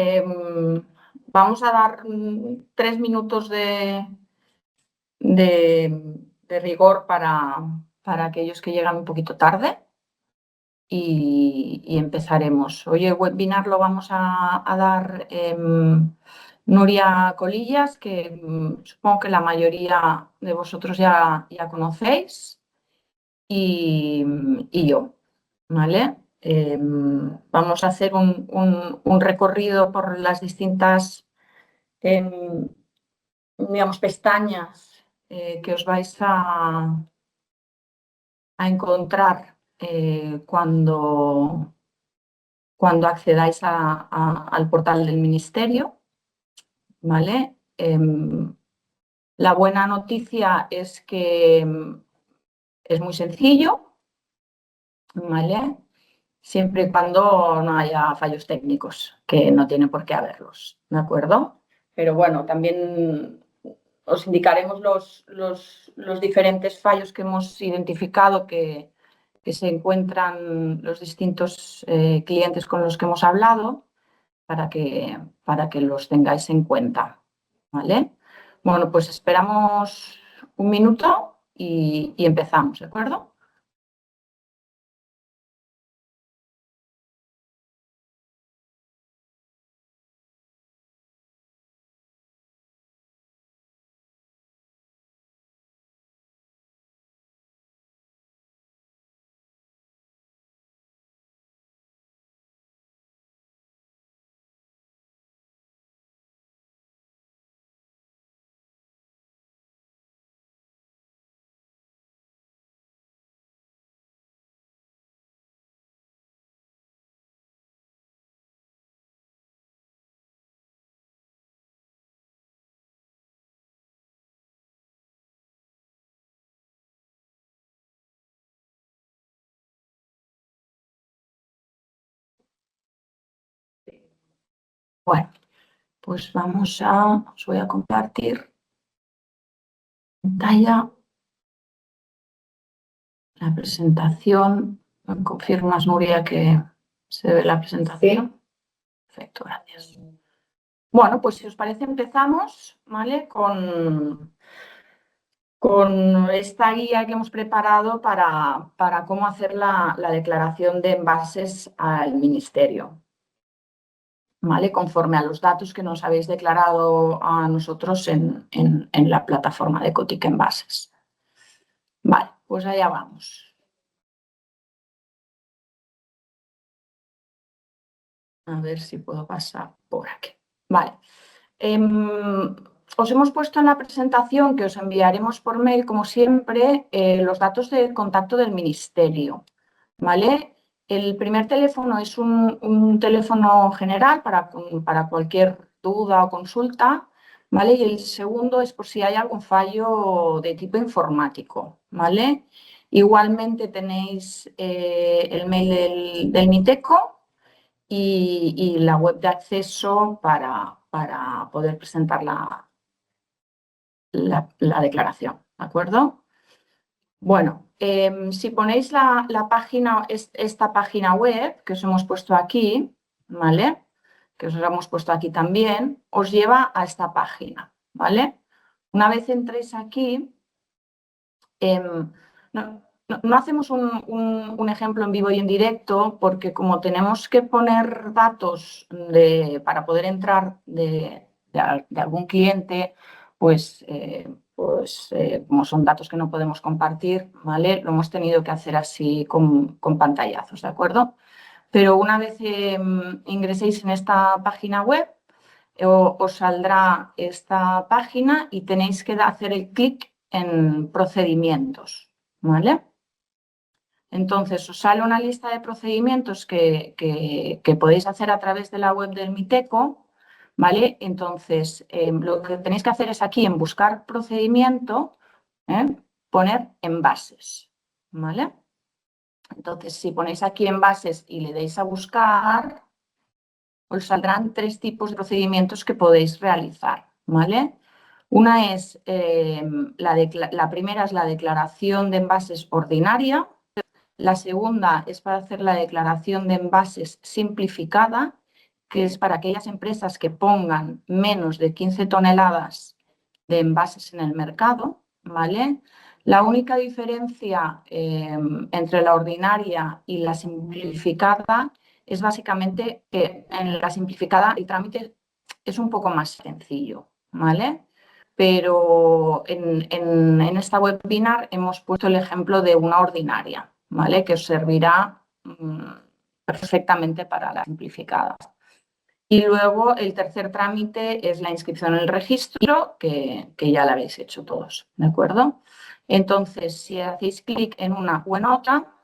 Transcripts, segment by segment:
Vamos a dar 3 minutos de rigor para aquellos que llegan un poquito tarde y empezaremos. Hoy el webinar lo vamos a dar Nuria Colillas, que supongo que la mayoría de vosotros ya conocéis, y yo, ¿vale? Vamos a hacer un recorrido por las distintas digamos, pestañas que os vais a encontrar cuando accedáis al portal del Ministerio, ¿vale? La buena noticia es que es muy sencillo, ¿vale? Siempre y cuando no haya fallos técnicos, que no tiene por qué haberlos, ¿de acuerdo? Pero bueno, también os indicaremos los diferentes fallos que hemos identificado que se encuentran los distintos clientes con los que hemos hablado para que los tengáis en cuenta, ¿vale? Bueno, pues esperamos un minuto y empezamos, ¿de acuerdo? Bueno, pues os voy a compartir pantalla, la presentación. ¿Me confirmas, Nuria, que se ve la presentación? Perfecto, gracias. Bueno, pues si os parece empezamos, ¿vale? Con esta guía que hemos preparado para cómo hacer la declaración de envases al Ministerio, ¿vale? Conforme a los datos que nos habéis declarado a nosotros en la plataforma de Cotic Envases. Vale, pues allá vamos. A ver si puedo pasar por aquí. Vale. Os hemos puesto en la presentación que os enviaremos por mail, como siempre, los datos de contacto del Ministerio, ¿vale? El primer teléfono es un teléfono general para cualquier duda o consulta, ¿vale? Y el segundo es por si hay algún fallo de tipo informático, ¿vale? Igualmente tenéis el mail del Miteco y la web de acceso para poder presentar la declaración, ¿de acuerdo? Bueno, si ponéis esta página web que os hemos puesto aquí, ¿vale? Que os la hemos puesto aquí también, os lleva a esta página, ¿vale? Una vez entréis aquí, no hacemos un ejemplo en vivo y en directo porque como tenemos que poner datos para poder entrar de algún cliente, pues como son datos que no podemos compartir, ¿vale? Lo hemos tenido que hacer así con pantallazos, ¿de acuerdo? Pero una vez ingreséis en esta página web, os saldrá esta página y tenéis que hacer el clic en procedimientos, ¿vale? Entonces, os sale una lista de procedimientos que podéis hacer a través de la web del Miteco, ¿vale? Entonces, lo que tenéis que hacer es aquí en buscar procedimiento, poner envases, ¿vale? Entonces, si ponéis aquí envases y le deis a buscar, os saldrán 3 tipos de procedimientos que podéis realizar, ¿vale? Una es, la primera es la declaración de envases ordinaria, la segunda es para hacer la declaración de envases simplificada que es para aquellas empresas que pongan menos de 15 toneladas de envases en el mercado, ¿vale? La única diferencia entre la ordinaria y la simplificada es básicamente que en la simplificada el trámite es un poco más sencillo, ¿vale? Pero en esta webinar hemos puesto el ejemplo de una ordinaria, ¿vale? Que os servirá perfectamente para la simplificada. Y luego el tercer trámite es la inscripción en el registro, que ya la habéis hecho todos, ¿de acuerdo? Entonces, si hacéis clic en una o en otra,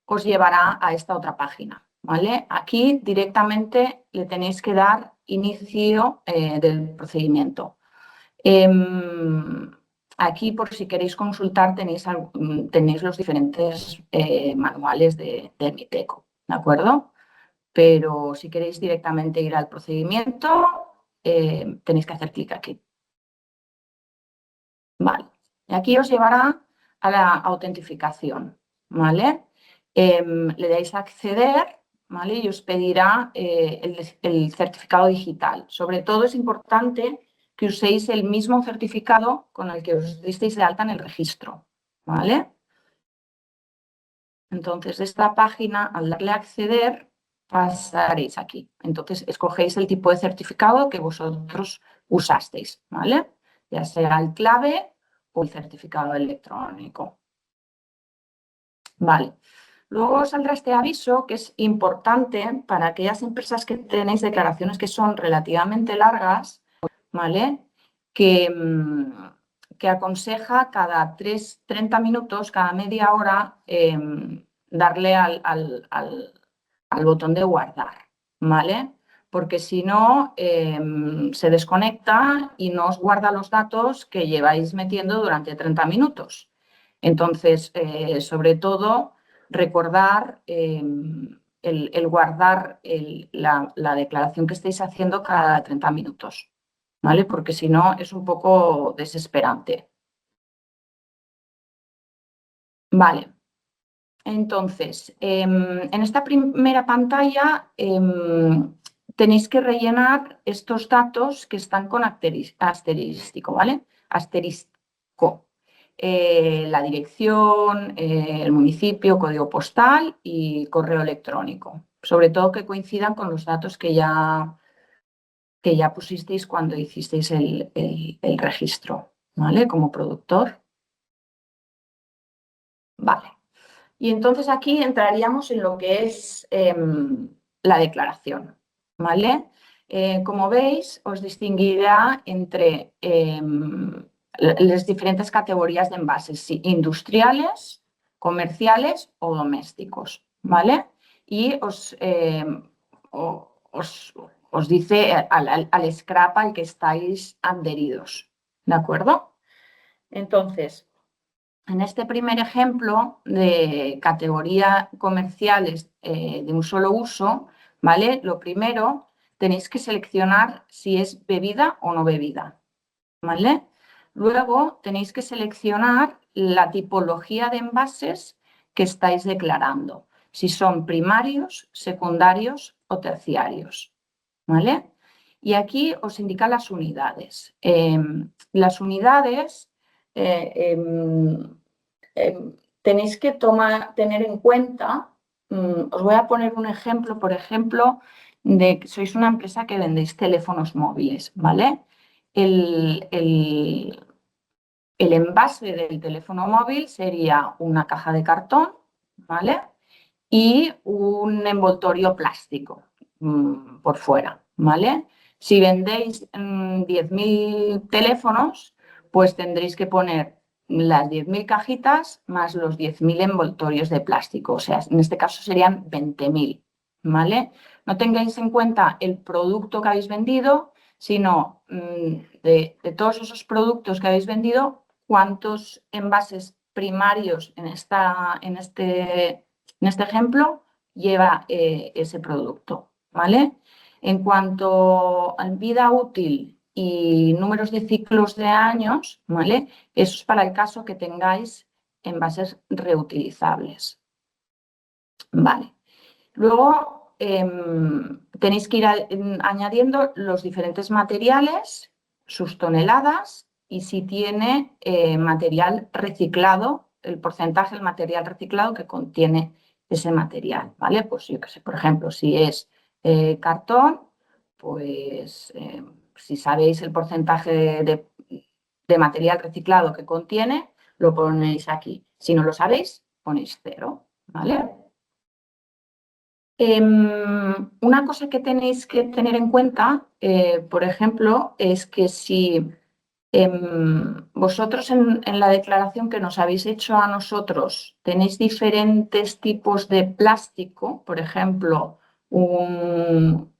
os llevará a esta otra página, ¿vale? Aquí directamente le tenéis que dar inicio del procedimiento. Aquí, por si queréis consultar, tenéis los diferentes manuales del MITECO, ¿de acuerdo? Pero si queréis directamente ir al procedimiento, tenéis que hacer clic aquí. Vale. Y aquí os llevará a la autentificación, ¿vale? Le dais a acceder, ¿vale? Y os pedirá el certificado digital. Sobre todo es importante que uséis el mismo certificado con el que os disteis de alta en el registro, ¿vale? Entonces, de esta página, al darle a acceder, pasaréis aquí. Entonces, escogéis el tipo de certificado que vosotros usasteis, ¿vale? Ya sea el clave o el certificado electrónico. Vale. Luego saldrá este aviso que es importante para aquellas empresas que tenéis declaraciones que son relativamente largas, ¿vale? Que aconseja cada 30 minutos, cada media hora, darle al botón de guardar, ¿vale? Porque si no, se desconecta y no os guarda los datos que lleváis metiendo durante 30 minutos. Entonces, sobre todo, recordar el guardar la declaración que estáis haciendo cada 30 minutos, ¿vale? Porque si no, es un poco desesperante. Vale. Entonces, en esta primera pantalla tenéis que rellenar estos datos que están con asterístico, ¿vale? Asterisco. La dirección, el municipio, código postal y correo electrónico. Sobre todo que coincidan con los datos que ya pusisteis cuando hicisteis el registro, ¿vale? Como productor. Vale. Y entonces aquí entraríamos en lo que es la declaración, ¿vale? Como veis, os distinguirá entre las diferentes categorías de envases, si industriales, comerciales o domésticos, ¿vale? Y os dice al scrap al que estáis adheridos, ¿de acuerdo? Entonces, en este primer ejemplo de categoría comerciales de un solo uso, ¿vale? Lo primero, tenéis que seleccionar si es bebida o no bebida, ¿vale? Luego tenéis que seleccionar la tipología de envases que estáis declarando, si son primarios, secundarios o terciarios, ¿vale? Y aquí os indica las unidades. Las unidades tenéis que tener en cuenta, os voy a poner un ejemplo, por ejemplo, de que sois una empresa que vendéis teléfonos móviles, ¿vale? El envase del teléfono móvil sería una caja de cartón, ¿vale? Y un envoltorio plástico por fuera, ¿vale? Si vendéis 10.000 teléfonos, pues tendréis que poner las 10.000 cajitas más los 10.000 envoltorios de plástico. O sea, en este caso serían 20.000, ¿vale? No tengáis en cuenta el producto que habéis vendido, sino de todos esos productos que habéis vendido, cuántos envases primarios en este ejemplo lleva ese producto, ¿vale? En cuanto a vida útil y números de ciclos de años, ¿vale? Eso es para el caso que tengáis envases reutilizables. Vale. Luego tenéis que ir añadiendo los diferentes materiales, sus toneladas y si tiene material reciclado, el porcentaje del material reciclado que contiene ese material, ¿vale? Pues yo qué sé, por ejemplo, si es cartón, pues si sabéis el porcentaje de material reciclado que contiene, lo ponéis aquí. Si no lo sabéis, ponéis 0, ¿vale? Una cosa que tenéis que tener en cuenta, por ejemplo, es que si vosotros en la declaración que nos habéis hecho a nosotros tenéis diferentes tipos de plástico, por ejemplo, un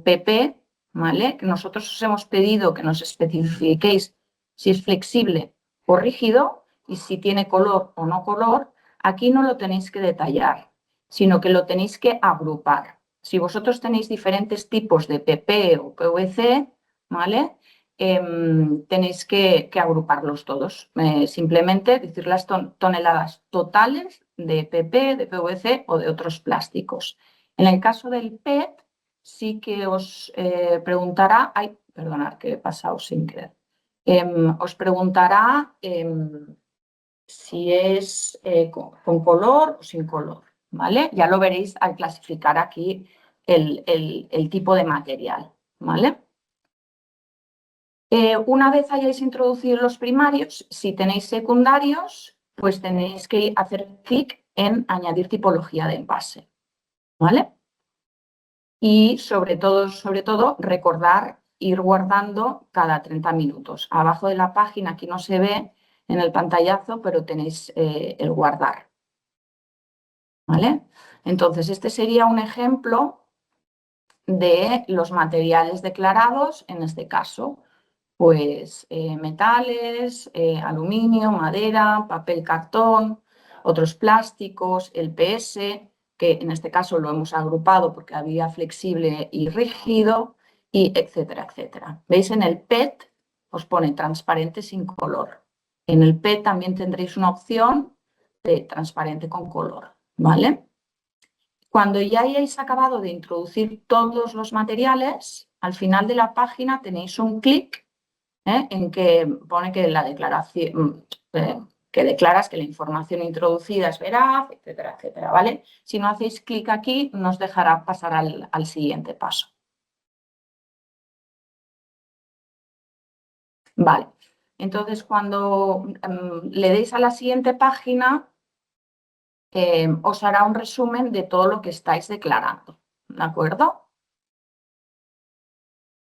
PP, ¿vale? Que nosotros os hemos pedido que nos especifiquéis si es flexible o rígido y si tiene color o no color, aquí no lo tenéis que detallar, sino que lo tenéis que agrupar. Si vosotros tenéis diferentes tipos de PP o PVC, ¿vale? Tenéis que agruparlos todos. Simplemente decir las toneladas totales de PP, de PVC o de otros plásticos. En el caso del PET, sí que os preguntará, ay, perdonad que he pasado sin querer, os preguntará si es con color o sin color, ¿vale? Ya lo veréis al clasificar aquí el tipo de material, ¿vale? Una vez hayáis introducido los primarios, si tenéis secundarios, pues tenéis que hacer clic en añadir tipología de envase, ¿vale? Y sobre todo, recordar ir guardando cada 30 minutos. Abajo de la página, aquí no se ve en el pantallazo, pero tenéis el guardar, ¿vale? Entonces, este sería un ejemplo de los materiales declarados, en este caso, pues metales, aluminio, madera, papel, cartón, otros plásticos, el PS, que en este caso lo hemos agrupado porque había flexible y rígido, y etcétera, etcétera. ¿Veis? En el PET os pone transparente sin color. En el PET también tendréis una opción de transparente con color, ¿vale? Cuando ya hayáis acabado de introducir todos los materiales, al final de la página tenéis un clic en que pone que la declaración, que declaras que la información introducida es veraz, etcétera, etcétera, ¿vale? Si no hacéis clic aquí, nos dejará pasar al siguiente paso. Vale, entonces cuando le deis a la siguiente página, os hará un resumen de todo lo que estáis declarando, ¿de acuerdo?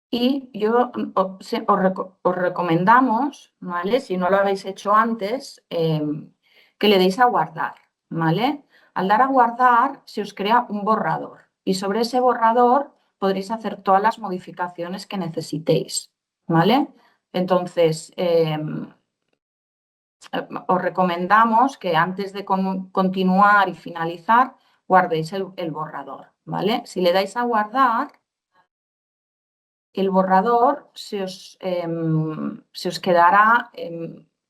Y yo os recomendamos, ¿vale? Si no lo habéis hecho antes, que le deis a guardar, ¿vale? Al dar a guardar se os crea un borrador y sobre ese borrador podréis hacer todas las modificaciones que necesitéis, ¿vale? Entonces, os recomendamos que antes de continuar y finalizar, guardéis el borrador, ¿vale? Si le dais a guardar, el borrador se os quedará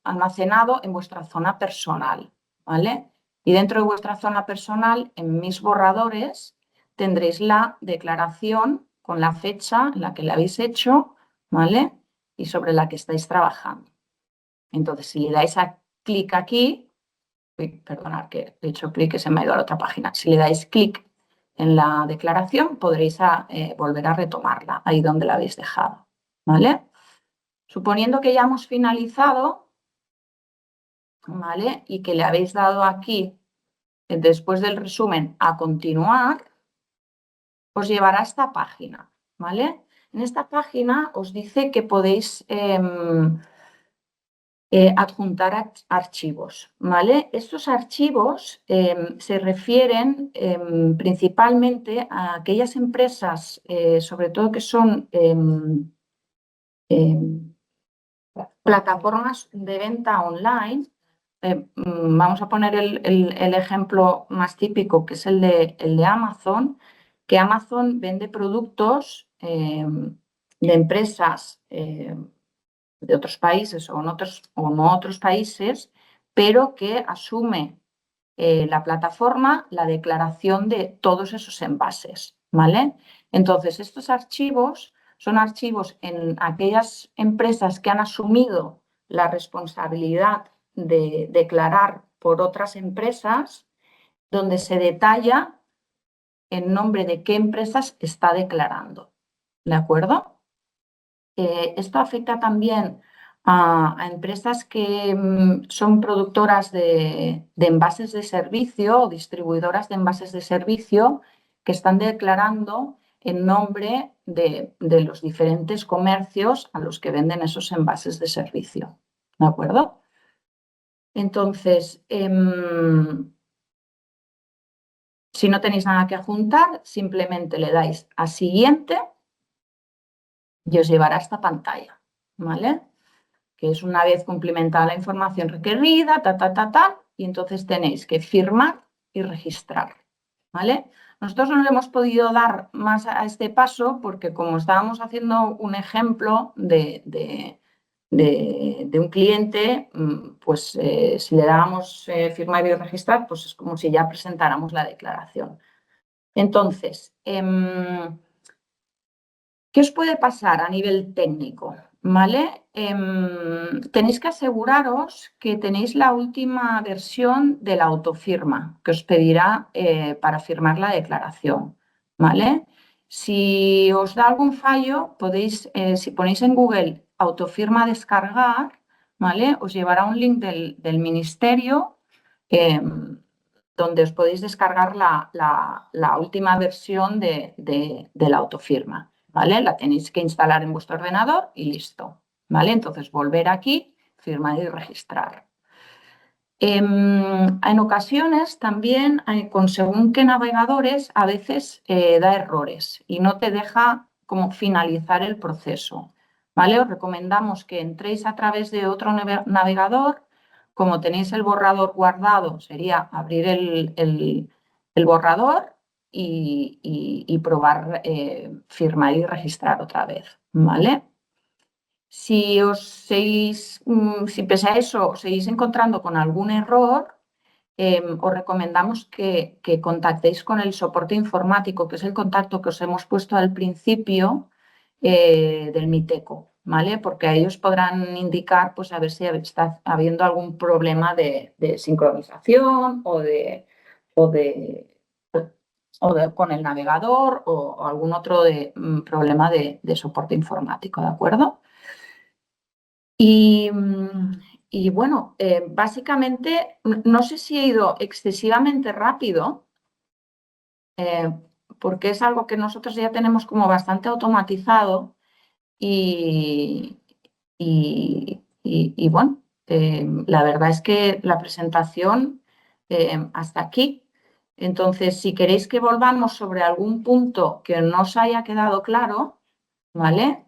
almacenado en vuestra zona personal, ¿vale? Y dentro de vuestra zona personal, en mis borradores, tendréis la declaración con la fecha en la que la habéis hecho, ¿vale? Y sobre la que estáis trabajando. Entonces, si le dais a clic aquí, perdonad que he hecho clic y se me ha ido a la otra página. Si le dais clic en la declaración, podréis volver a retomarla, ahí donde la habéis dejado, ¿vale? Suponiendo que ya hemos finalizado, ¿vale? Y que le habéis dado aquí, después del resumen, a continuar, os llevará a esta página, ¿vale? En esta página os dice que podéis adjuntar archivos, ¿vale? Estos archivos se refieren principalmente a aquellas empresas, sobre todo que son plataformas de venta online. Vamos a poner el ejemplo más típico, que es el de Amazon, que Amazon vende productos de empresas de otros países o no otros países, pero que asume la plataforma la declaración de todos esos envases, ¿vale? Entonces, estos archivos son archivos en aquellas empresas que han asumido la responsabilidad de declarar por otras empresas, donde se detalla en nombre de qué empresas está declarando, ¿de acuerdo? Esto afecta también a empresas que son productoras de envases de servicio o distribuidoras de envases de servicio que están declarando en nombre de los diferentes comercios a los que venden esos envases de servicio. ¿De acuerdo? Entonces, si no tenéis nada que adjuntar, simplemente le dais a siguiente y os llevará a esta pantalla, ¿vale? Que es una vez cumplimentada la información requerida, y entonces tenéis que firmar y registrar, ¿vale? Nosotros no le hemos podido dar más a este paso porque como estábamos haciendo un ejemplo de un cliente, pues si le dábamos firmar y registrar, pues es como si ya presentáramos la declaración. Entonces, ¿qué os puede pasar a nivel técnico? ¿Vale? Tenéis que aseguraros que tenéis la última versión de la autofirma que os pedirá para firmar la declaración. ¿Vale? Si os da algún fallo, podéis, si ponéis en Google autofirma descargar, ¿vale? Os llevará un link del ministerio donde os podéis descargar la última versión de la autofirma. ¿Vale? La tenéis que instalar en vuestro ordenador y listo, ¿vale? Entonces volver aquí, firmar y registrar. En ocasiones también, con según qué navegadores, a veces da errores y no te deja como finalizar el proceso, ¿vale? Os recomendamos que entréis a través de otro navegador. Como tenéis el borrador guardado, sería abrir el borrador y probar firmar y registrar otra vez, ¿vale? Si si pese a eso os seguís encontrando con algún error, os recomendamos que contactéis con el soporte informático, que es el contacto que os hemos puesto al principio del Miteco, ¿vale? Porque ellos podrán indicar, pues a ver si está habiendo algún problema de sincronización con el navegador o algún otro problema de soporte informático, ¿de acuerdo? Y bueno, básicamente, no sé si he ido excesivamente rápido, eh, porque es algo que nosotros ya tenemos como bastante automatizado y, y bueno, la verdad es que la presentación hasta aquí. Entonces, si queréis que volvamos sobre algún punto que no os haya quedado claro, ¿vale?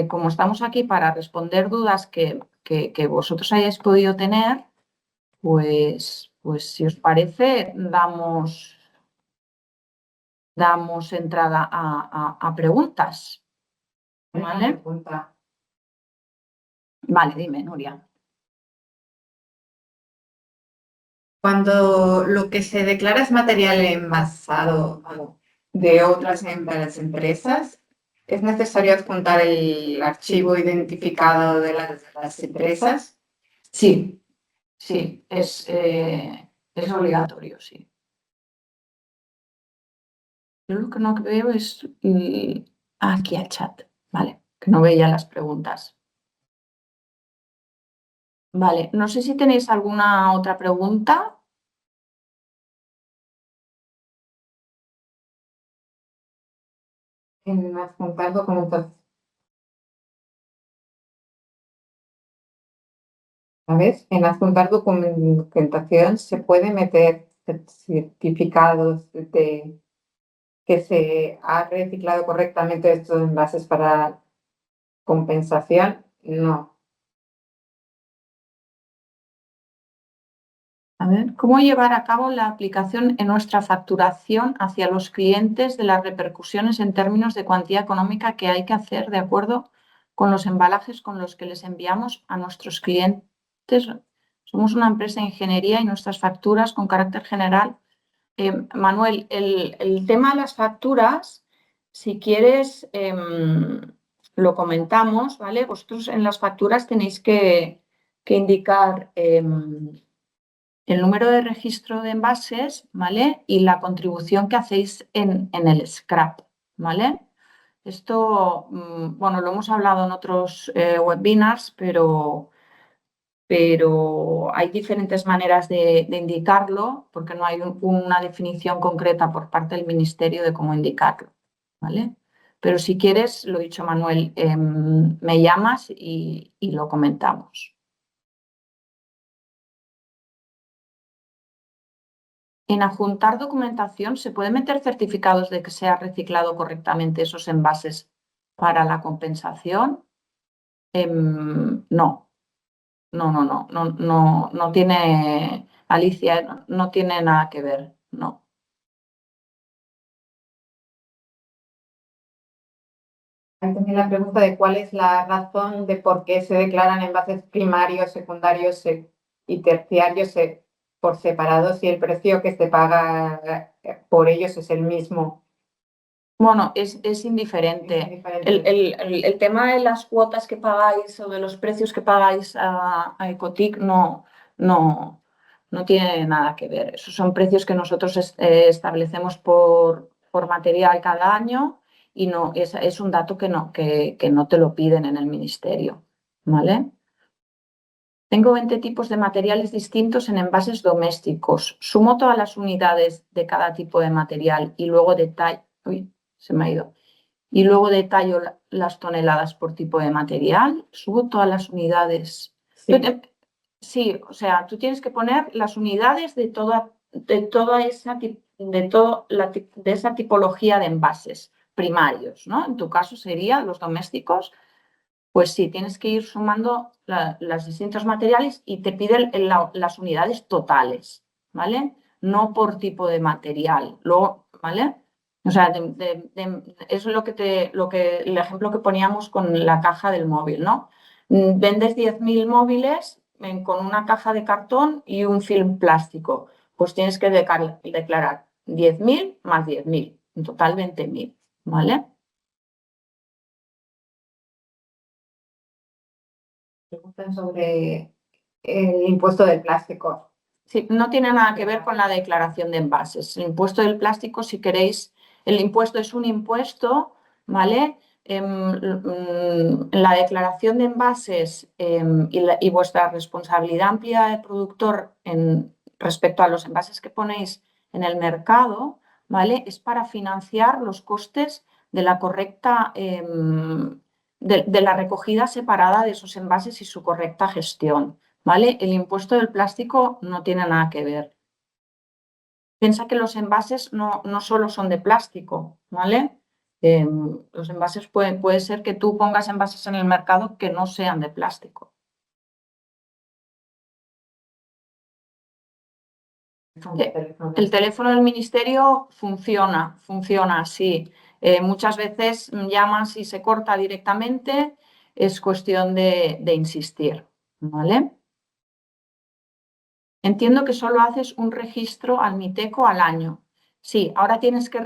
Como estamos aquí para responder dudas que vosotros hayáis podido tener, pues si os parece, damos entrada a preguntas. ¿Vale? Vale, dime, Nuria. Cuando lo que se declara es material envasado de otras empresas, ¿es necesario adjuntar el archivo identificado de las empresas? Sí, sí, es obligatorio, sí. Yo lo que no veo es aquí al chat, ¿vale? Que no veía las preguntas. Vale, no sé si tenéis alguna otra pregunta. En adjuntar documentación. ¿Sabes? En adjuntar documentación se puede meter certificados de que se ha reciclado correctamente estos envases para compensación. No. A ver, ¿cómo llevar a cabo la aplicación en nuestra facturación hacia los clientes de las repercusiones en términos de cuantía económica que hay que hacer de acuerdo con los embalajes con los que les enviamos a nuestros clientes? Somos una empresa de ingeniería y nuestras facturas con carácter general Manuel, el tema de las facturas, si quieres, lo comentamos, ¿vale? Vosotros en las facturas tenéis que indicar el número de registro de envases, ¿vale? Y la contribución que hacéis en el scrap, ¿vale? Esto, bueno, lo hemos hablado en otros webinars, pero hay diferentes maneras de indicarlo porque no hay una definición concreta por parte del Ministerio de cómo indicarlo, ¿vale? Pero si quieres, lo dicho Manuel, me llamas y lo comentamos. En adjuntar documentación, ¿se puede meter certificados de que se ha reciclado correctamente esos envases para la compensación? No. No tiene, Alicia, no tiene nada que ver, no. Ahí también la pregunta de cuál es la razón de por qué se declaran envases primarios, secundarios y terciarios por separado si el precio que se paga por ellos es el mismo. Bueno, es indiferente. El tema de las cuotas que pagáis o de los precios que pagáis a Ecotic no tiene nada que ver. Esos son precios que nosotros establecemos por material cada año y no, es un dato que no te lo piden en el ministerio, ¿vale? Tengo 20 tipos de materiales distintos en envases domésticos. Sumo todas las unidades de cada tipo de material y luego detallo. Uy, se me ha ido. Y luego detallo las toneladas por tipo de material. Subo todas las unidades. Sí. Sí, o sea, tú tienes que poner las unidades de toda esa de esa tipología de envases primarios, ¿no? En tu caso serían los domésticos. Pues sí, tienes que ir sumando los distintos materiales y te piden las unidades totales, ¿vale? No por tipo de material, ¿vale? O sea, es el ejemplo que poníamos con la caja del móvil, ¿no? Vendes 10.000 móviles con una caja de cartón y un film plástico. Pues tienes que declarar 10.000 más 10.000, en total 20.000, ¿vale? Preguntan sobre el impuesto del plástico. Sí, no tiene nada que ver con la declaración de envases. El impuesto del plástico, si queréis, el impuesto es un impuesto, ¿vale? La declaración de envases y vuestra responsabilidad amplia de productor respecto a los envases que ponéis en el mercado, ¿vale? Es para financiar los costes de la correcta, de la recogida separada de esos envases y su correcta gestión. ¿Vale? El impuesto del plástico no tiene nada que ver. Piensa que los envases no solo son de plástico, ¿vale? Los envases puede ser que tú pongas envases en el mercado que no sean de plástico. El teléfono del ministerio funciona así. Muchas veces llamas y se corta directamente, es cuestión de insistir, ¿vale? Entiendo que solo haces un registro al MITECO al año. Sí, ahora tienes que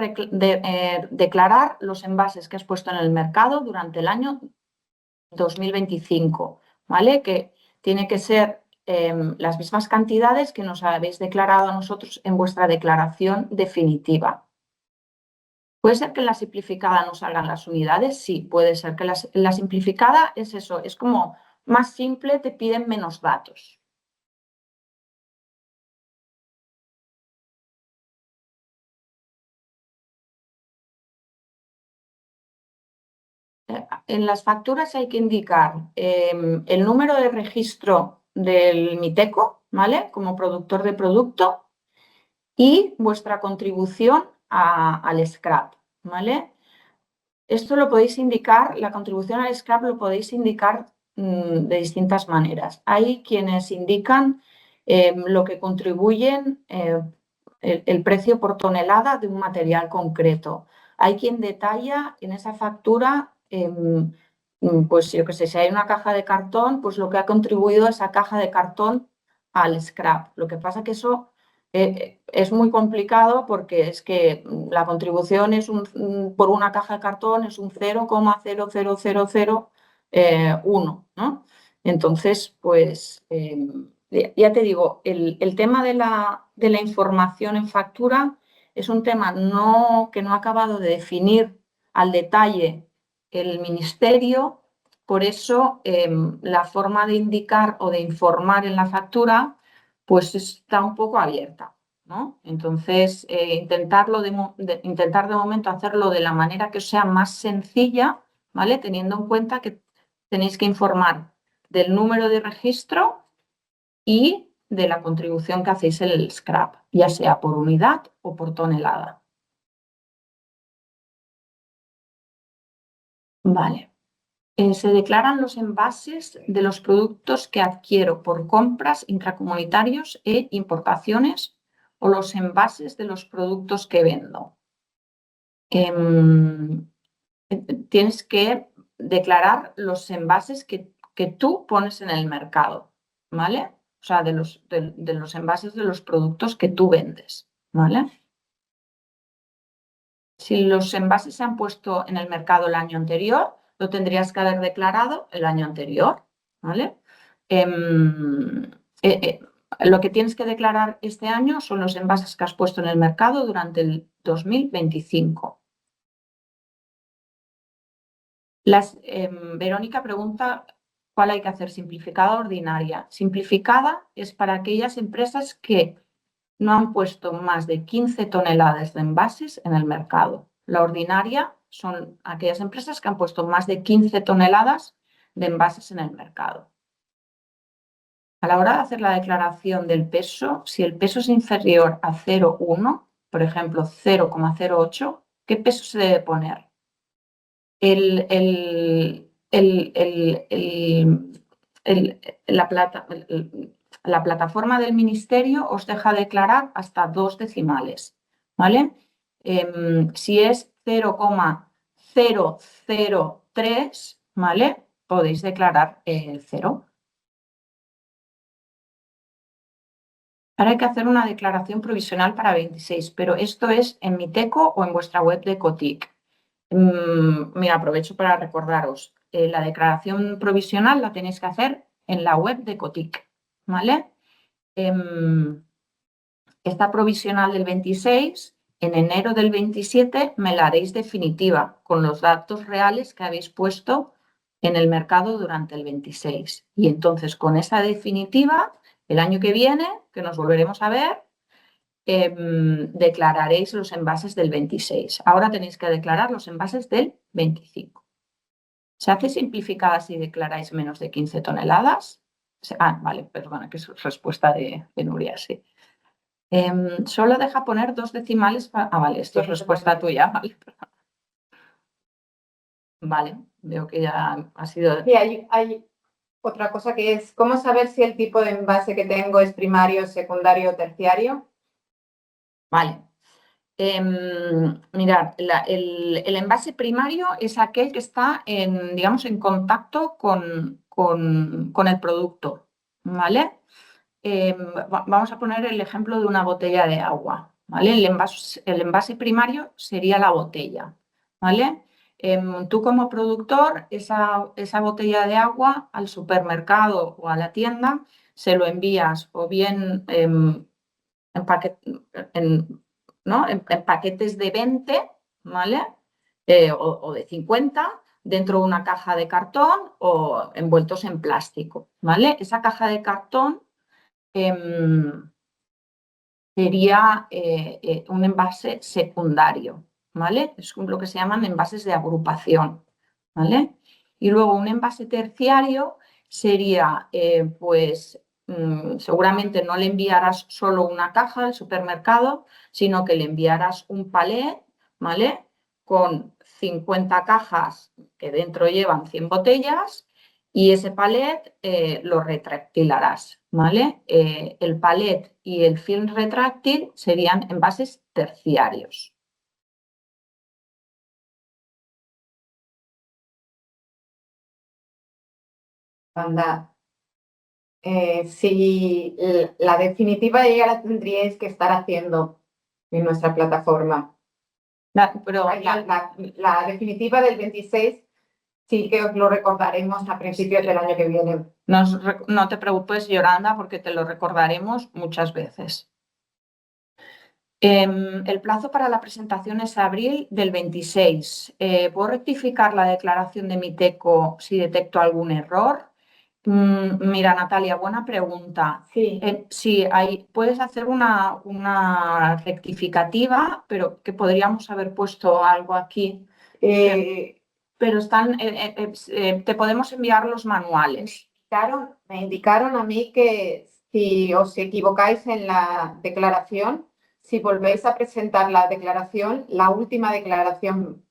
declarar los envases que has puesto en el mercado durante el año 2025, ¿vale? Que tiene que ser las mismas cantidades que nos habéis declarado a nosotros en vuestra declaración definitiva. ¿Puede ser que en la simplificada no salgan las unidades? Sí, puede ser que la simplificada es eso, es como más simple, te piden menos datos. En las facturas hay que indicar el número de registro del MITECO, ¿vale? Como productor de producto y vuestra contribución al scrap, ¿vale? Esto lo podéis indicar, la contribución al scrap lo podéis indicar de distintas maneras. Hay quienes indican lo que contribuyen el precio por tonelada de un material concreto. Hay quien detalla en esa factura, pues yo qué sé, si hay una caja de cartón, pues lo que ha contribuido esa caja de cartón al scrap. Lo que pasa que eso Es muy complicado porque es que la contribución es por una caja de cartón es un 0,00001, ¿no? Entonces, pues ya te digo, el tema de la información en factura es un tema que no ha acabado de definir al detalle el ministerio, por eso la forma de indicar o de informar en la factura pues está un poco abierta, ¿no? Entonces, intentar de momento hacerlo de la manera que sea más sencilla, ¿vale? Teniendo en cuenta que tenéis que informar del número de registro y de la contribución que hacéis en el scrap, ya sea por unidad o por tonelada. Vale. Se declaran los envases de los productos que adquiero por compras intracomunitarios e importaciones o los envases de los productos que vendo. Tienes que declarar los envases que tú pones en el mercado, ¿vale? O sea, de los envases de los productos que tú vendes, ¿vale? Si los envases se han puesto en el mercado el año anterior, lo tendrías que haber declarado el año anterior, ¿vale? Em, eh, eh, lo que tienes que declarar este año son los envases que has puesto en el mercado durante el 2025. Verónica pregunta cuál hay que hacer, simplificada o ordinaria. Simplificada es para aquellas empresas que no han puesto más de 15 toneladas de envases en el mercado. La ordinaria son aquellas empresas que han puesto más de 15 toneladas de envases en el mercado. A la hora de hacer la declaración del peso, si el peso es inferior a 0,1, por ejemplo 0,08, ¿qué peso se debe poner? el, el- el- el- la plataforma del ministerio os deja declarar hasta 2 decimales, ¿vale? Si es 0,003, ¿vale? Podéis declarar el 0. Ahora hay que hacer una declaración provisional para 26, pero esto es en Miteco o en vuestra web de Cotic. Mira, aprovecho para recordaros, la declaración provisional la tenéis que hacer en la web de Cotic, ¿vale? Esta provisional del 26, en enero del 27 me la haréis definitiva con los datos reales que habéis puesto en el mercado durante el 26. Y entonces con esa definitiva, el año que viene, que nos volveremos a ver, declararéis los envases del 26. Ahora tenéis que declarar los envases del 25. ¿Se hace simplificada si declaráis menos de 15 toneladas? Vale, perdona, que es respuesta de Nuria, sí. Solo deja poner 2 decimales. Vale, esto es respuesta tuya, vale. Vale, veo que ya ha sido. Y hay otra cosa que es, ¿cómo saber si el tipo de envase que tengo es primario, secundario o terciario? Vale. Mirad, el envase primario es aquel que está digamos, en contacto con el producto, ¿vale? Vamos a poner el ejemplo de una botella de agua, ¿vale? El envase primario sería la botella, ¿vale? Tú como productor, esa botella de agua al supermercado o a la tienda se lo envías o bien en, paquet- ¿no? en paquetes de 20, ¿vale? O de 50 dentro de una caja de cartón o envueltos en plástico, ¿vale? Esa caja de cartón sería un envase secundario, ¿vale? Es lo que se llaman envases de agrupación, ¿vale? Y luego un envase terciario sería, pues, seguramente no le enviarás solo una caja al supermercado, sino que le enviarás un palet, ¿vale? Con 50 cajas que dentro llevan 100 botellas y ese palet lo retractilarás, ¿vale? El palet y el film retráctil serían envases terciarios. Anda, si la definitiva ya la tendríais que estar haciendo en nuestra plataforma. Pero La definitiva del 26 sí que os lo recordaremos a principios del año que viene. no te preocupes, Yolanda, porque te lo recordaremos muchas veces. El plazo para la presentación es abril del 26. ¿Puedo rectificar la declaración de Miteco si detecto algún error? Mira, Natalia, buena pregunta. Sí. Sí, puedes hacer una rectificativa, pero que podríamos haber puesto algo aquí. Pero te podemos enviar los manuales. Me indicaron a mí que si os equivocáis en la declaración, si volvéis a presentar la declaración, la última declaración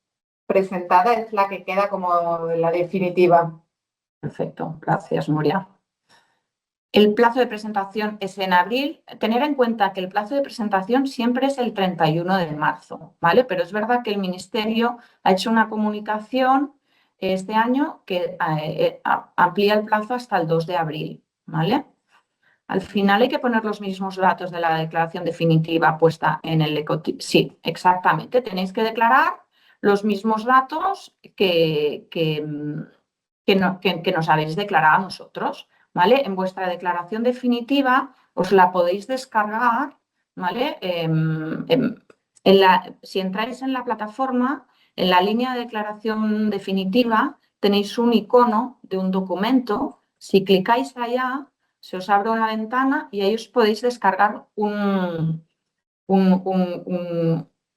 presentada es la que queda como la definitiva. Perfecto, gracias, Nuria. El plazo de presentación es en abril. Tener en cuenta que el plazo de presentación siempre es el 31 de marzo, ¿vale? Pero es verdad que el Ministerio ha hecho una comunicación este año que amplía el plazo hasta el 2 de abril, ¿vale? Al final hay que poner los mismos datos de la declaración definitiva puesta en el ecotipo. Sí, exactamente. Tenéis que declarar los mismos datos que nos habéis declarado a nosotros, ¿vale? En vuestra declaración definitiva os la podéis descargar, ¿vale? Si entráis en la plataforma, en la línea de declaración definitiva tenéis un icono de un documento. Si clicáis allá, se os abre una ventana y ahí os podéis descargar un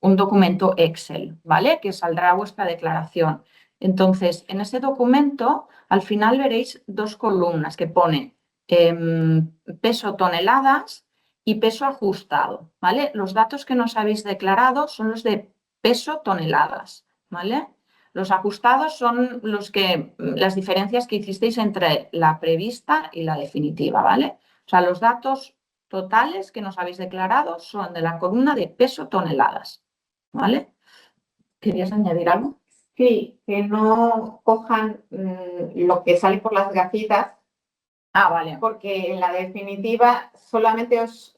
documento Excel, ¿vale? Que saldrá vuestra declaración. Entonces, en ese documento, al final veréis dos columnas que pone peso toneladas y peso ajustado, ¿vale? Los datos que nos habéis declarado son los de peso toneladas, ¿vale? Los ajustados son las diferencias que hicisteis entre la prevista y la definitiva, ¿vale? O sea, los datos totales que nos habéis declarado son de la columna de peso toneladas, ¿vale? ¿Querías añadir algo? Sí, que no cojan lo que sale por las gafitas. Vale. Porque en la definitiva solamente os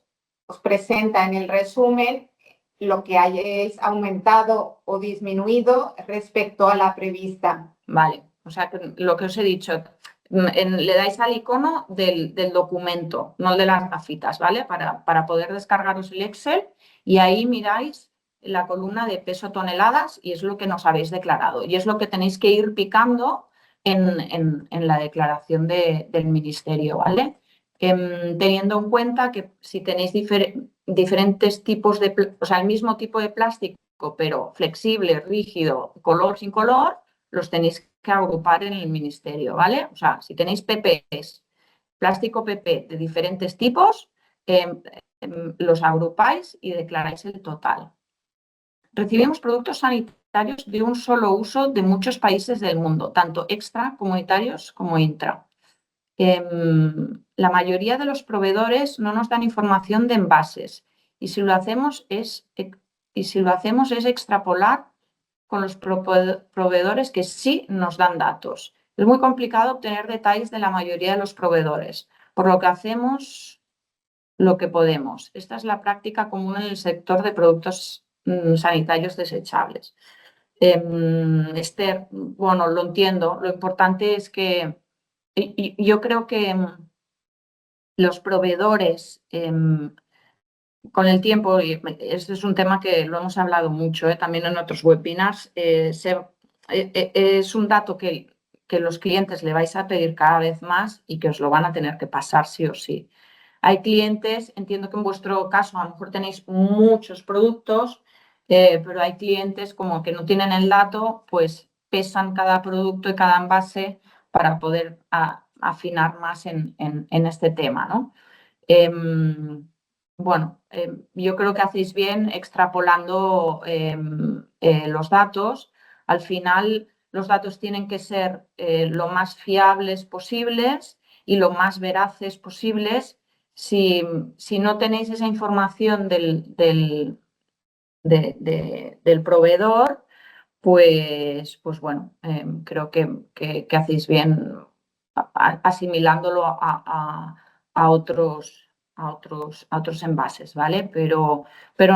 presenta en el resumen lo que hayáis aumentado o disminuido respecto a la prevista. Vale, o sea, lo que os he dicho, le dais al icono del documento, no el de las gafitas, ¿vale? Para poder descargaros el Excel y ahí miráis la columna de peso toneladas y es lo que nos habéis declarado. Y es lo que tenéis que ir picando en la declaración del Ministerio, ¿vale? Teniendo en cuenta que si tenéis diferentes tipos o sea, el mismo tipo de plástico, pero flexible, rígido, color sin color, los tenéis que agrupar en el Ministerio, ¿vale? O sea, si tenéis PPs, plástico PP de diferentes tipos, los agrupáis y declaráis el total. Recibimos productos sanitarios de un solo uso de muchos países del mundo, tanto extracomunitarios como intra. La mayoría de los proveedores no nos dan información de envases y si lo hacemos es extrapolar con los proveedores que sí nos dan datos. Es muy complicado obtener detalles de la mayoría de los proveedores, por lo que hacemos lo que podemos. Esta es la práctica común en el sector de productos sanitarios desechables. Esther, bueno, lo entiendo. Lo importante es que yo creo que los proveedores con el tiempo, y este es un tema que lo hemos hablado mucho también en otros webinars, es un dato que los clientes le vais a pedir cada vez más y que os lo van a tener que pasar sí o sí. Hay clientes, entiendo que en vuestro caso a lo mejor tenéis muchos productos, pero hay clientes como que no tienen el dato, pues pesan cada producto y cada envase para poder afinar más en este tema, ¿no? Bueno, yo creo que hacéis bien extrapolando los datos. Al final, los datos tienen que ser lo más fiables posibles y lo más veraces posibles. Si no tenéis esa información del proveedor, pues bueno, creo que hacéis bien asimilándolo a otros envases, ¿vale? Pero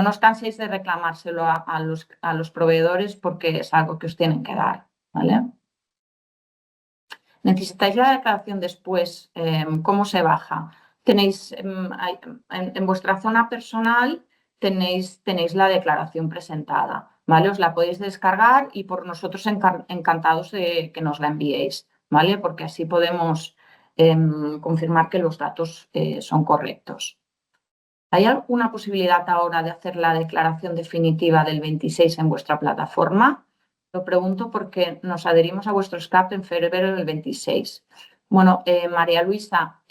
no os canséis de reclamárselo a los proveedores porque es algo que os tienen que dar, ¿vale? ¿Necesitáis la declaración después? ¿Cómo se baja? Tenéis en vuestra zona personal tenéis la declaración presentada, ¿vale? Os la podéis descargar y por nosotros encantados de que nos la enviéis, ¿vale? Porque así podemos confirmar que los datos son correctos. ¿Hay alguna posibilidad ahora de hacer la declaración definitiva del 26 en vuestra plataforma? Lo pregunto porque nos adherimos a vuestro SCAP en febrero del 26. Bueno, María Luisa,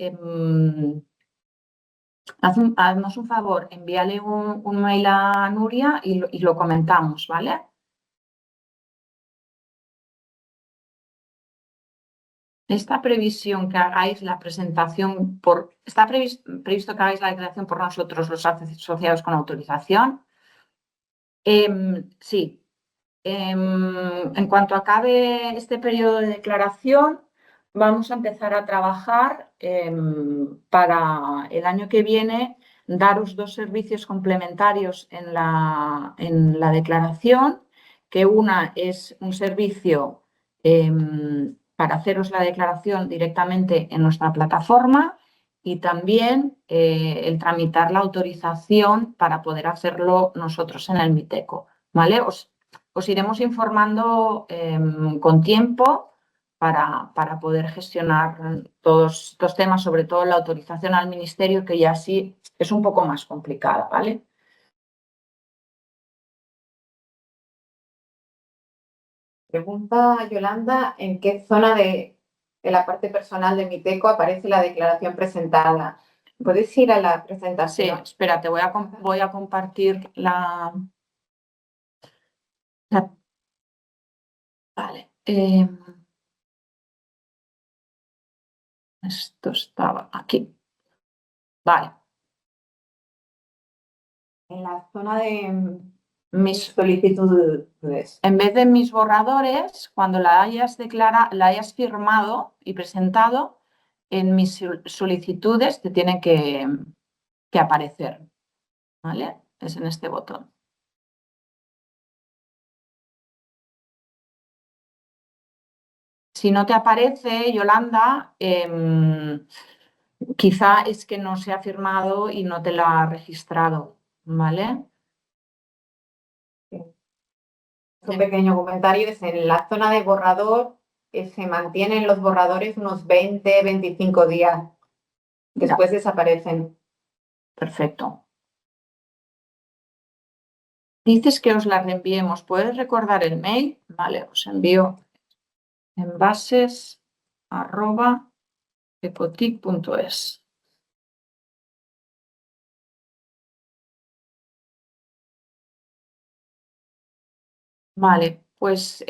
haznos un favor, envíale un mail a Nuria y lo comentamos, ¿vale? Esta previsión que hagáis la presentación ¿está previsto que hagáis la declaración por nosotros los asociados con autorización? Sí. En cuanto acabe este periodo de declaración, vamos a empezar a trabajar para el año que viene daros 2 servicios complementarios en la declaración, que una es un servicio para haceros la declaración directamente en nuestra plataforma y también el tramitar la autorización para poder hacerlo nosotros en el MITECO, ¿vale? Os iremos informando con tiempo para poder gestionar todos estos temas, sobre todo la autorización al ministerio, que ya sí es un poco más complicada, ¿vale? Pregunta Yolanda, ¿en qué zona de la parte personal de MITECO aparece la declaración presentada? ¿Puedes ir a la Sí, presentación? espérate, voy a compartir Vale. Esto estaba aquí. Vale. En la zona de Mis solicitudes. En vez de mis borradores, cuando la hayas firmado y presentado, en mis solicitudes te tiene que aparecer, ¿vale? Es en este botón. Si no te aparece, Yolanda, quizá es que no se ha firmado y no te la ha registrado, ¿vale? Un pequeño comentario, es en la zona de borrador, se mantienen los borradores unos 20-25 días. Después desaparecen. Perfecto. Dices que os la reenviemos. ¿Puedes recordar el mail? Vale, os envío envases@epotic.es. Vale, pues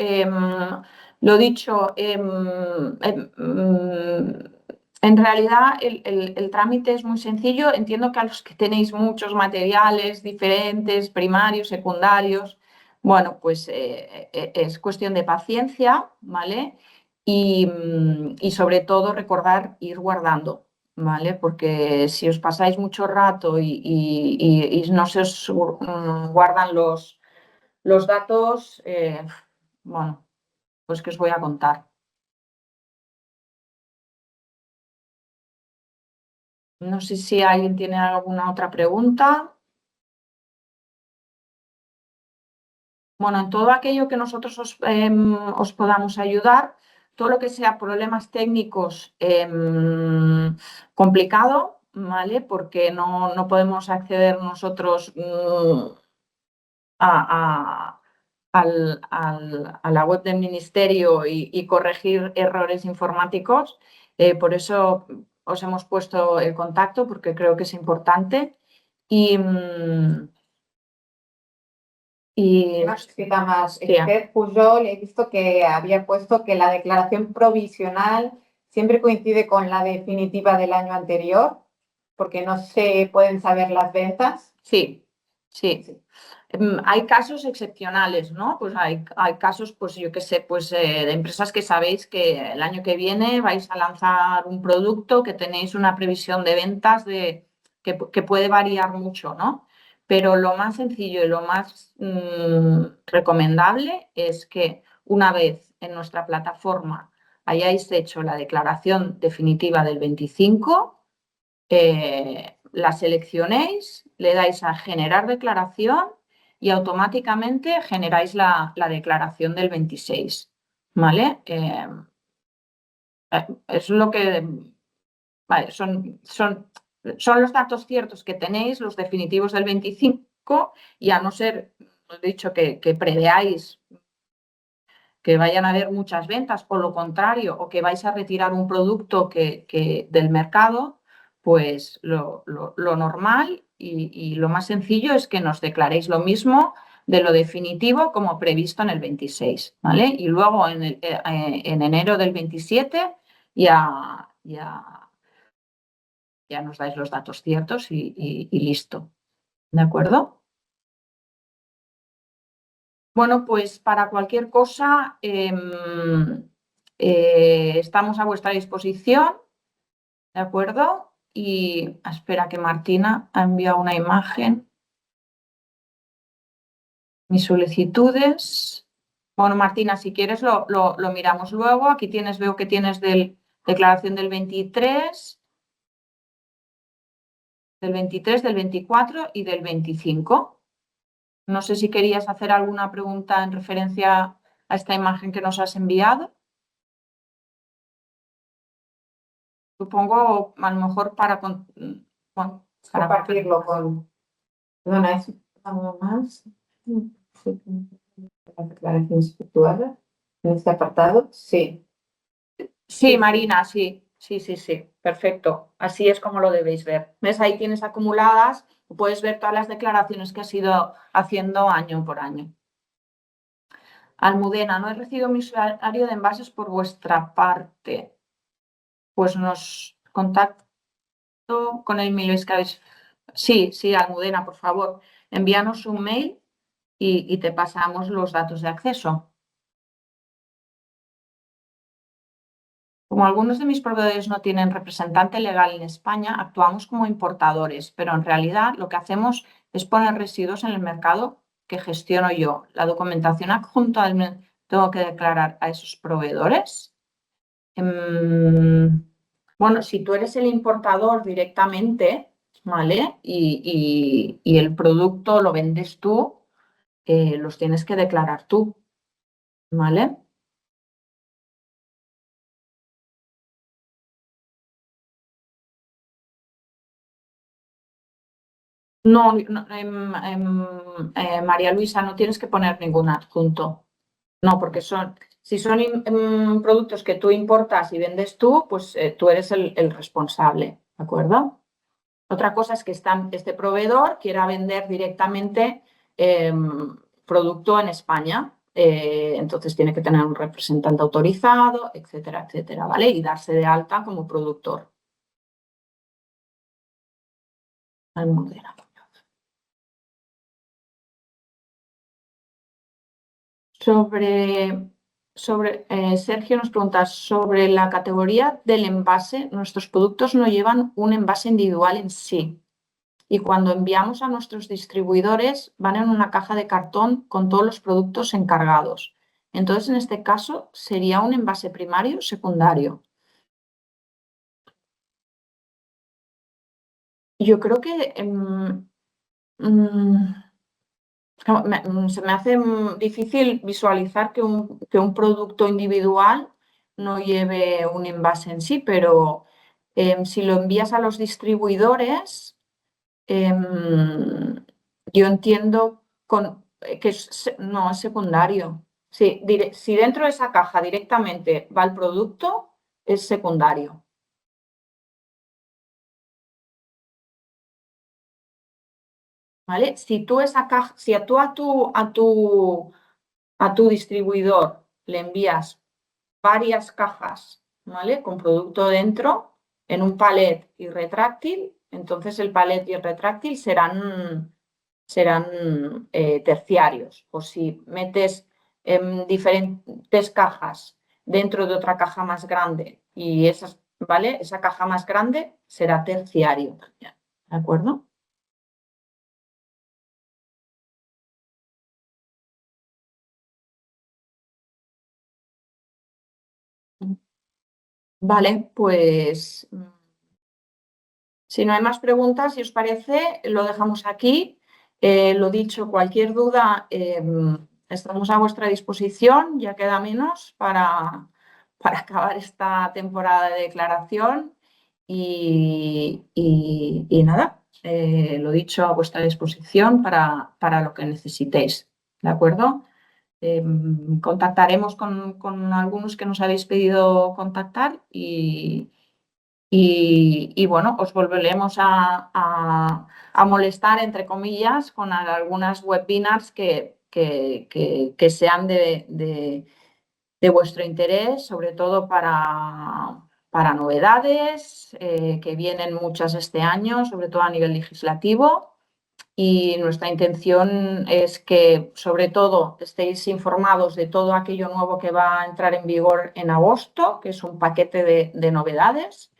lo dicho, en realidad el trámite es muy sencillo. Entiendo que a los que tenéis muchos materiales diferentes, primarios, secundarios, bueno, pues es cuestión de paciencia, ¿vale? Y sobre todo recordar ir guardando, ¿vale? Porque si os pasáis mucho rato y no se os guardan los datos, bueno, pues que os voy a contar. No sé si alguien tiene alguna otra pregunta. Bueno, en todo aquello que nosotros os podamos ayudar, todo lo que sea problemas técnicos complicado, ¿vale? Porque no podemos acceder nosotros a la web del ministerio y corregir errores informáticos. Por eso os hemos puesto el contacto, porque creo que es importante. Una cosita más. Esther Pujol, he visto que había puesto que la declaración provisional siempre coincide con la definitiva del año anterior, porque no se pueden saber las ventas. Sí, Sí. Hay casos excepcionales, ¿no? Pues hay casos, pues yo qué sé, pues de empresas que sabéis que el año que viene vais a lanzar un producto, que tenéis una previsión de ventas que puede variar mucho, ¿no? Pero lo más sencillo y lo más recomendable es que una vez en nuestra plataforma hayáis hecho la declaración definitiva del 25, la seleccionéis, le dais a generar declaración y automáticamente generáis la declaración del 26, ¿vale? Es lo que, vale, son los datos ciertos que tenéis, los definitivos del 25, y a no ser, os he dicho, que preveáis que vayan a haber muchas ventas, o lo contrario, o que vais a retirar un producto del mercado, pues lo normal y lo más sencillo es que nos declaréis lo mismo de lo definitivo como previsto en el 26, ¿vale? Y luego en enero del 27 ya nos dais los datos ciertos y listo, ¿de acuerdo? Bueno, pues para cualquier cosa estamos a vuestra disposición, ¿de acuerdo? Y espera que Martina ha enviado una imagen. Mis solicitudes. Bueno, Martina, si quieres lo miramos luego. Aquí veo que tienes declaración del 23, del 24 y del 25. No sé si querías hacer alguna pregunta en referencia a esta imagen que nos has enviado. Supongo, a lo mejor bueno, para Compartirlo con... Perdona, ¿es algo más? Las declaraciones efectuadas en este apartado. Sí. Sí, Marina, sí, perfecto. Así es como lo debéis ver. ¿Ves? Ahí tienes acumuladas, puedes ver todas las declaraciones que has ido haciendo año por año. Almudena, no he recibido mi usuario de envases por vuestra parte. Pues nos contacto con el mail que habéis. Sí, Almudena, por favor, envíanos un mail y te pasamos los datos de acceso. Como algunos de mis proveedores no tienen representante legal en España, actuamos como importadores, pero en realidad lo que hacemos es poner residuos en el mercado que gestiono yo. La documentación adjunta tengo que declarar a esos proveedores. Bueno, si tú eres el importador directamente, ¿vale? Y el producto lo vendes tú, los tienes que declarar tú, ¿vale? No, María Luisa, no tienes que poner ningún adjunto. No, porque si son productos que tú importas y vendes tú, pues tú eres el responsable, ¿de acuerdo? Otra cosa es que este proveedor quiera vender directamente producto en España. Entonces tiene que tener un representante autorizado, etcétera, etcétera, ¿vale? Y darse de alta como productor. Almudena. Sergio nos pregunta sobre la categoría del envase. Nuestros productos no llevan un envase individual en sí. Y cuando enviamos a nuestros distribuidores van en una caja de cartón con todos los productos encargados. Entonces, en este caso, ¿sería un envase primario o secundario? Yo creo que se me hace difícil visualizar que un producto individual no lleve un envase en sí, pero si lo envías a los distribuidores, yo entiendo no es secundario. Sí, si dentro de esa caja directamente va el producto, es secundario. ¿Vale? Si tú esa caja, si tú a tu distribuidor le envías varias cajas, ¿vale? Con producto dentro en un palet y retráctil, entonces el palet y el retráctil serán serán terciarios. O si metes diferentes cajas dentro de otra caja más grande y ¿vale? Esa caja más grande será terciario también, ¿de acuerdo? Vale, pues si no hay más preguntas, si os parece, lo dejamos aquí. Lo dicho, cualquier duda, estamos a vuestra disposición, ya queda menos para acabar esta temporada de declaración y nada, lo dicho, a vuestra disposición para lo que necesitéis, ¿de acuerdo? Contactaremos con algunos que nos habéis pedido contactar y bueno, os volveremos a molestar, entre comillas, con algunas webinars que sean de vuestro interés, sobre todo para novedades, que vienen muchas este año, sobre todo a nivel legislativo. Y nuestra intención es que, sobre todo, estéis informados de todo aquello nuevo que va a entrar en vigor en agosto, que es un paquete de novedades.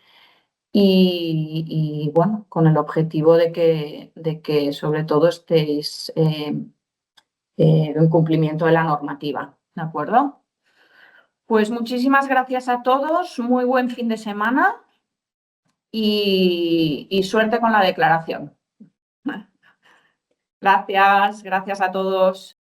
Bueno, con el objetivo de que sobre todo estéis en cumplimiento de la normativa, ¿de acuerdo? Pues muchísimas gracias a todos, muy buen fin de semana y suerte con la declaración. Gracias a todos.